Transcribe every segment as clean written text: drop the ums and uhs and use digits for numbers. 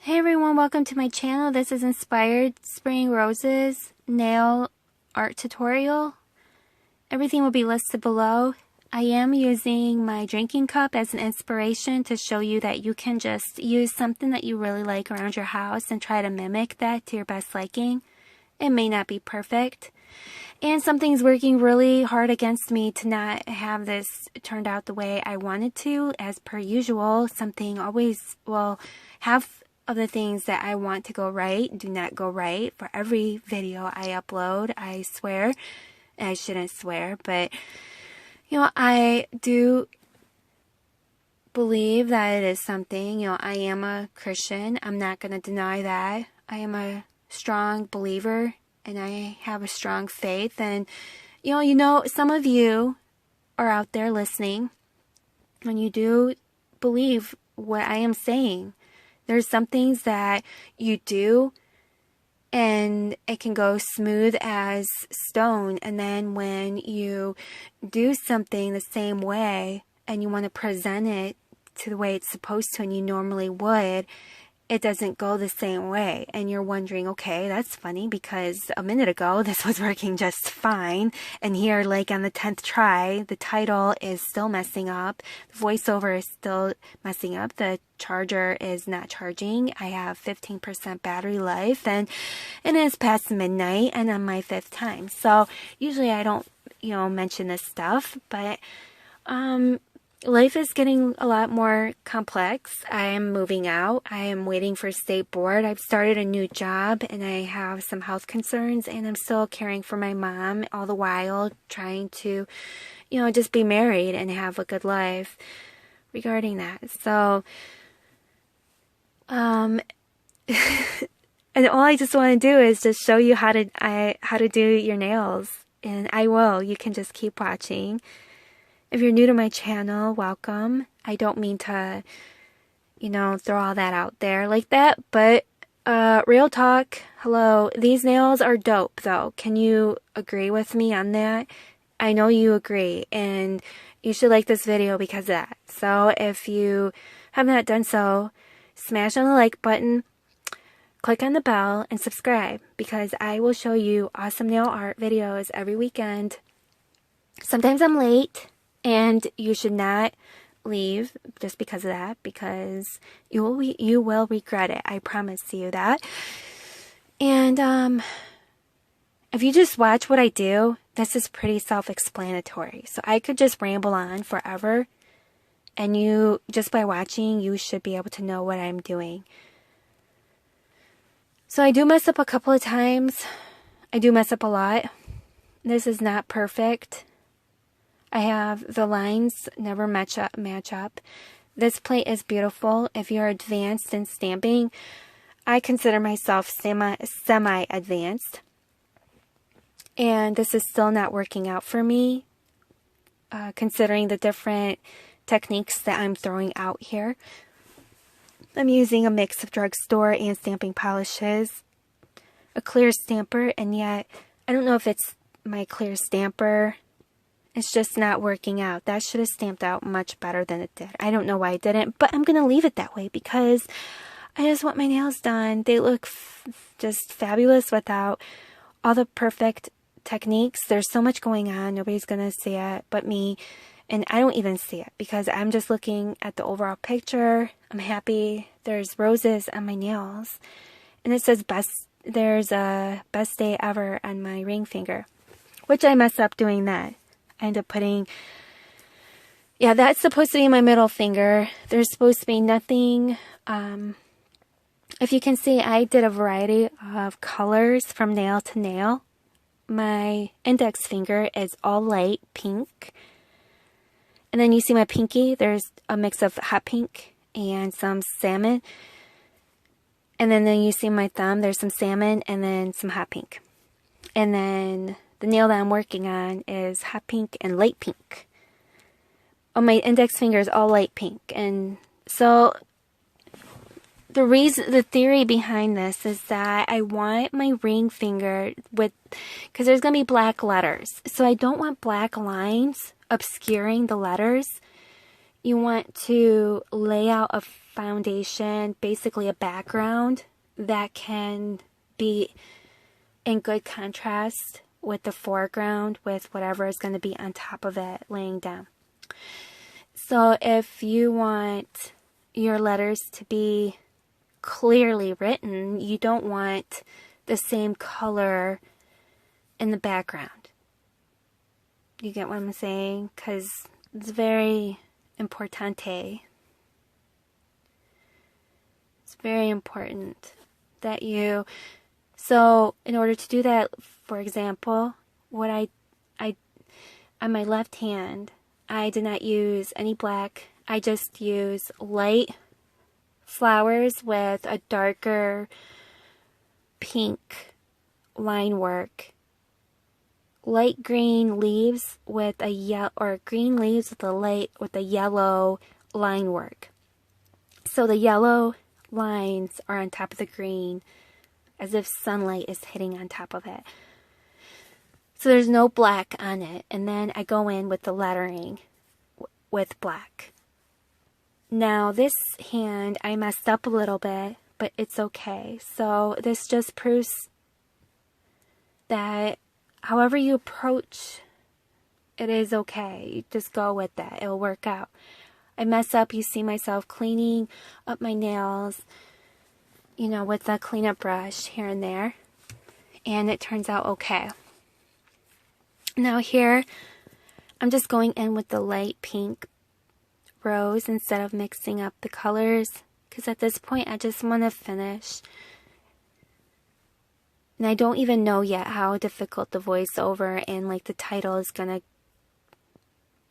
Hey everyone, welcome to my channel. This is Inspired Spring Roses nail art tutorial. Everything will be listed below. I am using my drinking cup as an inspiration to show you that you can just use something that you really like around your house and try to mimic that to your best liking. It may not be perfect. And something's working really hard against me to not have this turned out the way I wanted to. As per usual, something always will have of the things that I want to go right do not go right for every video I upload. I swear. I shouldn't swear, but I do believe that it is something. I am a Christian. I'm not going to deny that. I am a strong believer and I have a strong faith. And some of you are out there listening and you do believe what I am saying. There's some things that you do and it can go smooth as stone. And then when you do something the same way and you want to present it to the way it's supposed to and you normally would, it doesn't go the same way. And you're wondering, okay, that's funny because a minute ago this was working just fine. And here, like on the 10th try, the title is still messing up. The voiceover is still messing up. The charger is not charging. I have 15% battery life and it is past midnight and on my 5th time. So usually I don't, mention this stuff, but, life is getting a lot more complex. I am moving out. I am waiting for state board. I've started a new job and I have some health concerns and I'm still caring for my mom all the while trying to, just be married and have a good life regarding that. So, and all I just want to do is just show you how to do your nails, and I will. You can just keep watching. If you're new to my channel, welcome. I don't mean to, throw all that out there like that, but real talk, hello. These nails are dope, though. Can you agree with me on that? I know you agree, and you should like this video because of that. So if you have not done so, smash on the like button, click on the bell, and subscribe because I will show you awesome nail art videos every weekend. Sometimes I'm late. And you should not leave just because of that, because you will regret it. I promise you that. And if you just watch what I do, this is pretty self-explanatory. So I could just ramble on forever, and you, just by watching, you should be able to know what I'm doing. So I do mess up a couple of times. I do mess up a lot. This is not perfect. I have the lines never match up. This plate is beautiful. If you're advanced in stamping, I consider myself semi-advanced. And this is still not working out for me, considering the different techniques that I'm throwing out here. I'm using a mix of drugstore and stamping polishes, a clear stamper, and yet I don't know if it's my clear stamper. It's just not working out. That should have stamped out much better than it did. I don't know why it didn't, but I'm going to leave it that way because I just want my nails done. They look just fabulous without all the perfect techniques. There's so much going on. Nobody's going to see it but me. And I don't even see it because I'm just looking at the overall picture. I'm happy. There's roses on my nails. And it says there's a best day ever on my ring finger, which I mess up doing that. I end up putting, that's supposed to be my middle finger. There's supposed to be nothing. If you can see, I did a variety of colors from nail to nail. My index finger is all light pink. And then you see my pinky, there's a mix of hot pink and some salmon. And then you see my thumb, there's some salmon and then some hot pink. And then the nail that I'm working on is hot pink and light pink. Oh, my index finger is all light pink. And so the theory behind this is that I want my ring finger because there's going to be black letters. So I don't want black lines obscuring the letters. You want to lay out a foundation, basically a background that can be in good contrast with the foreground with whatever is going to be on top of it laying down. So if you want your letters to be clearly written, you don't want the same color in the background. You get what I'm saying? Because it's very importante. It's very important that you... So in order to do that, for example, what I on my left hand, I did not use any black. I just use light flowers with a darker pink line work. Light green leaves with a yellow, or green leaves with a yellow line work. So the yellow lines are on top of the green, as if sunlight is hitting on top of it. So there's no black on it. And then I go in with the lettering with black. Now this hand, I messed up a little bit, but it's okay. So this just proves that however you approach, it is okay. You just go with that. It'll work out. I mess up, you see myself cleaning up my nails, you know, with a cleanup brush here and there. And it turns out okay. Now here, I'm just going in with the light pink rose instead of mixing up the colors. Because at this point, I just want to finish. And I don't even know yet how difficult the voiceover and like the title is going to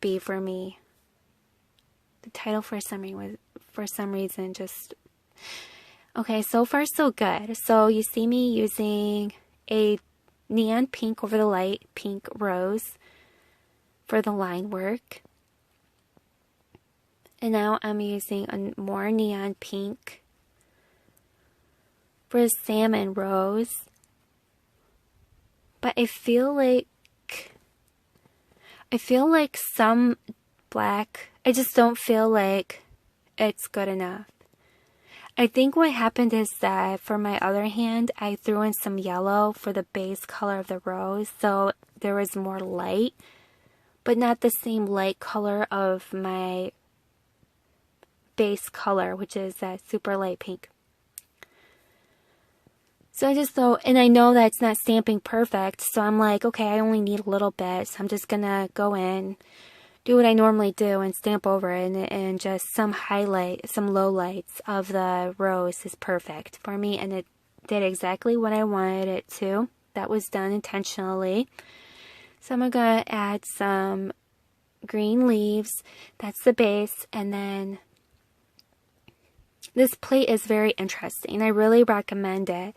be for me. The title for some reason just... Okay, so far so good. So you see me using a neon pink over the light pink rose for the line work. And now I'm using a more neon pink for the salmon rose. But I feel like some black, I just don't feel like it's good enough. I think what happened is that for my other hand, I threw in some yellow for the base color of the rose, so there was more light, but not the same light color of my base color, which is that super light pink. So I just thought, and I know that's not stamping perfect, so I'm like, okay, I only need a little bit, so I'm just gonna go in, do what I normally do and stamp over it, and just some low lights of the rose is perfect for me, and it did exactly what I wanted it to. That was done intentionally. So I'm gonna add some green leaves. That's the base, and then this plate is very interesting. I really recommend it.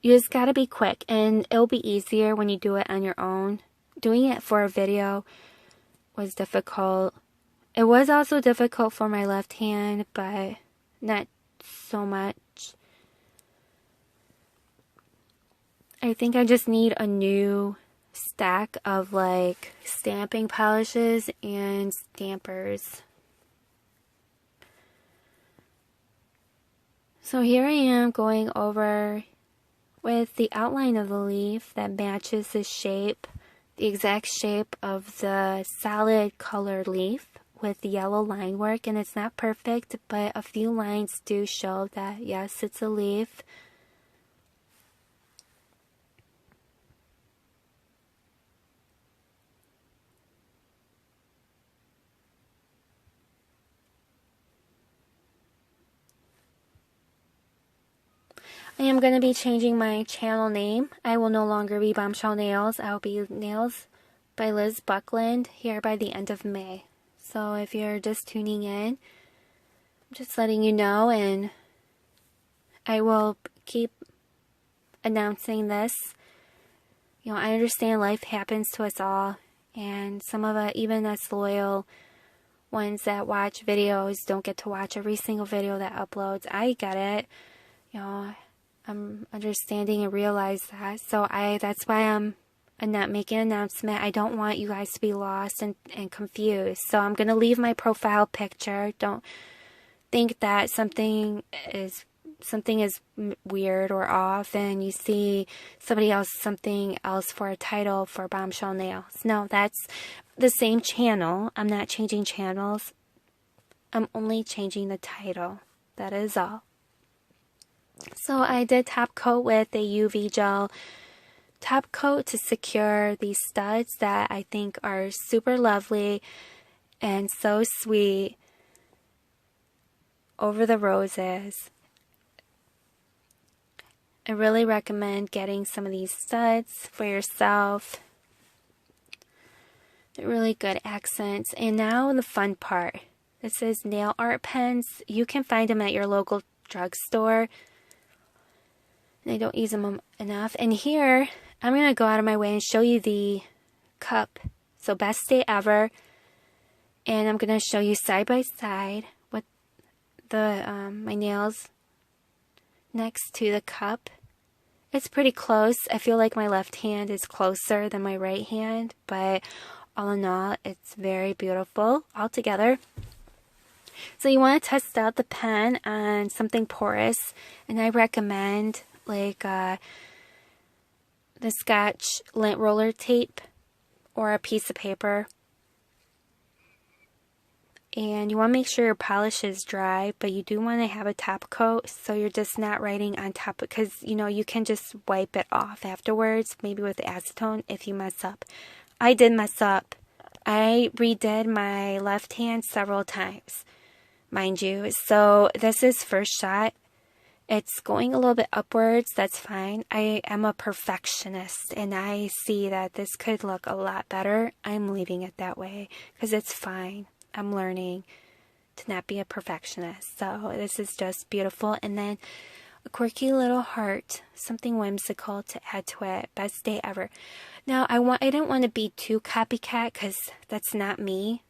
You just gotta be quick, and it'll be easier when you do it on your own. Doing it for a video was difficult. It was also difficult for my left hand, but not so much. I think I just need a new stack of like stamping polishes and stampers. So here I am going over with the outline of the leaf that matches the shape, the exact shape of the solid colored leaf with the yellow line work, and it's not perfect, but a few lines do show that yes, it's a leaf. I am going to be changing my channel name. I will no longer be Bombshell Nails. I will be Nails by Liz Buckland here by the end of May. So if you're just tuning in, I'm just letting you know, and I will keep announcing this. You know, I understand life happens to us all, and some of it, even us loyal ones that watch videos, don't get to watch every single video that uploads. I get it. You know, I'm understanding and realize that. So that's why I'm not making an announcement. I don't want you guys to be lost and confused. So I'm going to leave my profile picture. Don't think that something is weird or off, and you see something else for a title for Bombshell Nails. No, that's the same channel. I'm not changing channels. I'm only changing the title. That is all. So I did top coat with a UV gel top coat to secure these studs that I think are super lovely and so sweet over the roses. I really recommend getting some of these studs for yourself. They're really good accents. And now the fun part. This is nail art pens. You can find them at your local drugstore. And I don't use them enough. And here, I'm going to go out of my way and show you the cup. So best day ever. And I'm going to show you side by side what the my nails next to the cup. It's pretty close. I feel like my left hand is closer than my right hand, but all in all, it's very beautiful altogether. So you want to test out the pen on something porous, and I recommend like the Scotch lint roller tape or a piece of paper. And you want to make sure your polish is dry, but you do want to have a top coat so you're just not writing on top, because you know you can just wipe it off afterwards, maybe with acetone if you mess up. I did mess up. I redid my left hand several times, mind you. So this is first shot. It's going a little bit upwards. That's fine. I am a perfectionist and I see that this could look a lot better. I'm leaving it that way because it's fine. I'm learning to not be a perfectionist. So this is just beautiful. And then a quirky little heart, something whimsical to add to it. Best day ever. Now I didn't want to be too copycat because that's not me.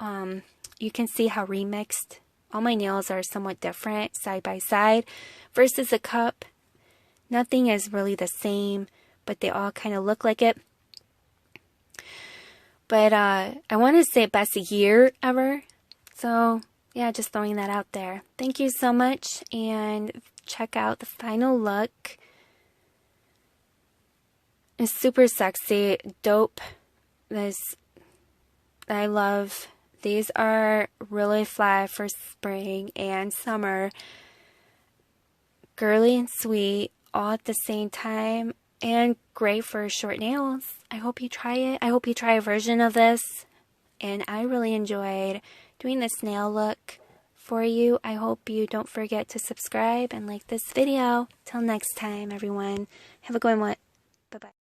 You can see how remixed. All my nails are somewhat different side by side. Versus a cup, nothing is really the same, but they all kind of look like it. But I want to say best year ever. So, yeah, just throwing that out there. Thank you so much, and check out the final look. It's super sexy, dope. I love. These are really fly for spring and summer. Girly and sweet all at the same time, and great for short nails. I hope you try it. I hope you try a version of this. And I really enjoyed doing this nail look for you. I hope you don't forget to subscribe and like this video. Till next time, everyone. Have a good one. Bye-bye.